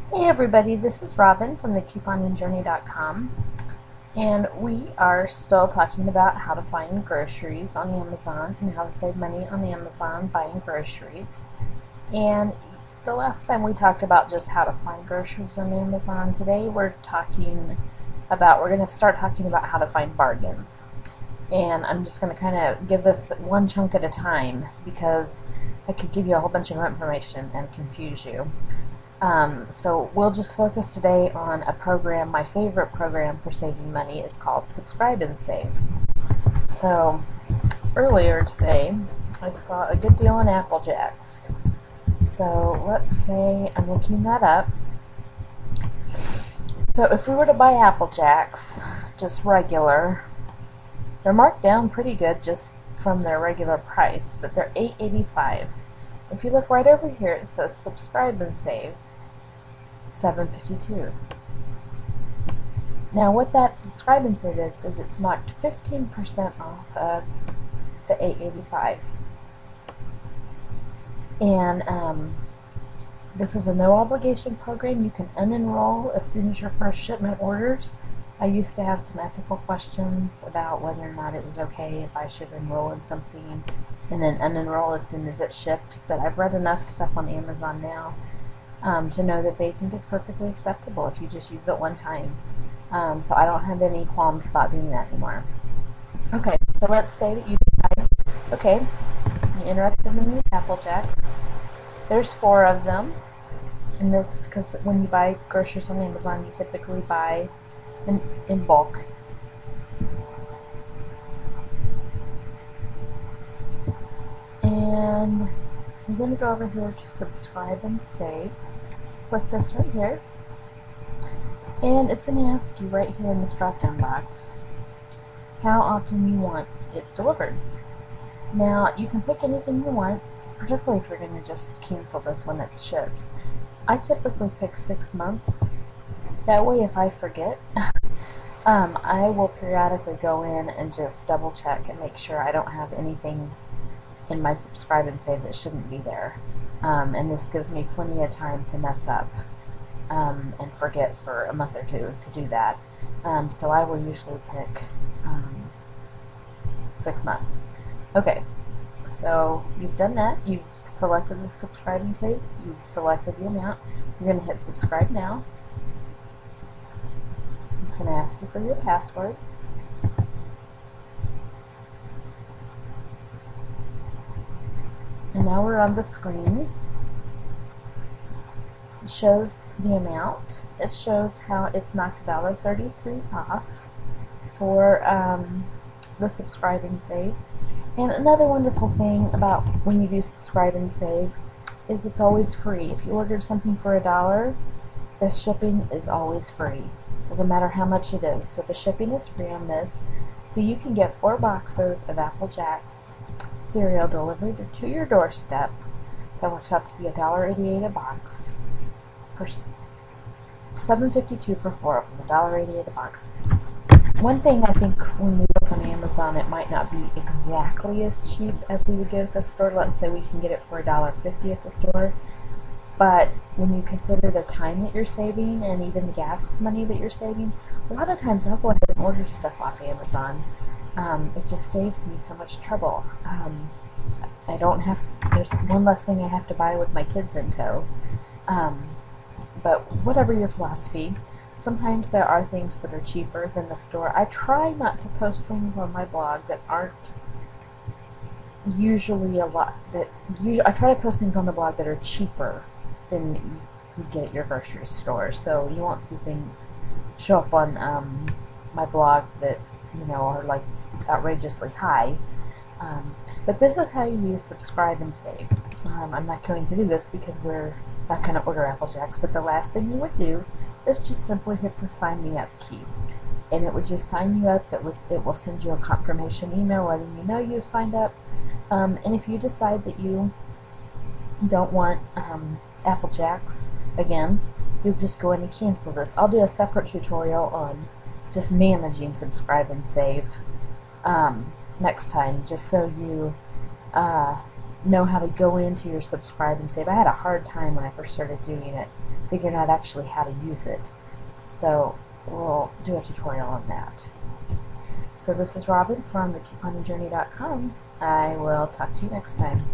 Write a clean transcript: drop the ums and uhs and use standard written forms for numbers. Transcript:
Hey everybody, this is Robin from the couponingjourney.com, and we are still talking about how to find groceries on Amazon and how to save money on Amazon buying groceries. And the last time we talked about just how to find groceries on Amazon. Today we're going to start talking about how to find bargains. And I'm just going to kind of give this one chunk at a time because I could give you a whole bunch of information and confuse you. So we'll just focus today on a program. My favorite program for saving money is called Subscribe and Save. So earlier today I saw a good deal on Apple Jacks. So let's say I'm looking that up. So if we were to buy Apple Jacks, just regular, they're marked down pretty good just from their regular price, but they're $8.85. If you look right over here, it says Subscribe and Save, $7.52. Now what that Subscribe and Save is it's knocked 15% off of the $8.85. And this is a no obligation program. You can unenroll as soon as your first shipment orders. I used to have some ethical questions about whether or not it was okay if I should enroll in something and then unenroll as soon as it's shipped, but I've read enough stuff on Amazon now to know that they think it's perfectly acceptable if you just use it one time. So I don't have any qualms about doing that anymore. Okay, so let's say that you decide, okay, you're interested in these Apple Jacks. There's 4 of them in this, because when you buy groceries on Amazon, you typically buy in bulk. And I'm going to go over here to Subscribe and Save. Click this right here. And it's going to ask you right here in this drop-down box how often you want it delivered. Now, you can pick anything you want, particularly if you're going to just cancel this when it ships. I typically pick 6 months. That way, if I forget, I will periodically go in and just double check and make sure I don't have anything in my Subscribe and Save that shouldn't be there. And this gives me plenty of time to mess up and forget for a month or two to do that. So I will usually pick 6 months. Okay, so you've done that. You've selected the Subscribe and Save. You've selected the amount. You're going to hit Subscribe Now. It's going to ask you for your password. And now we're on the screen. It shows the amount. It shows how it's knocked $1.33 off for the Subscribe and Save. And another wonderful thing about when you do Subscribe and Save is it's always free. If you ordered something for $1, the shipping is always free. Doesn't matter how much it is. So the shipping is free on this. So you can get 4 boxes of Apple Jacks cereal delivered to your doorstep. That works out to be $1.88 a box. For $7.52 for 4 of them, $1.88 a box. One thing I think when we look on Amazon, it might not be exactly as cheap as we would get at the store. Let's say we can get it for $1.50 at the store. But when you consider the time that you're saving and even the gas money that you're saving, a lot of times I'll go ahead and order stuff off Amazon. It just saves me so much trouble. There's one less thing I have to buy with my kids in tow. But whatever your philosophy, sometimes there are things that are cheaper than the store. I try not to post things on my blog that aren't usually I try to post things on the blog that are cheaper than you get at your grocery store. So you won't see things show up on my blog that are like outrageously high. But this is how you use Subscribe and Save. I'm not going to do this because we're not going to order Apple Jacks, but the last thing you would do is just simply hit the Sign Me Up key. And it would just sign you up. It will send you a confirmation email letting you know you've signed up. And if you decide that you don't want Apple Jacks again, you'll just go in and cancel this. I'll do a separate tutorial on just managing Subscribe and Save next time, just so you know how to go into your subscribe and save. I had a hard time when I first started doing it, figuring out actually how to use it. So we'll do a tutorial on that. So this is Robin from thecouponingjourney.com. I will talk to you next time.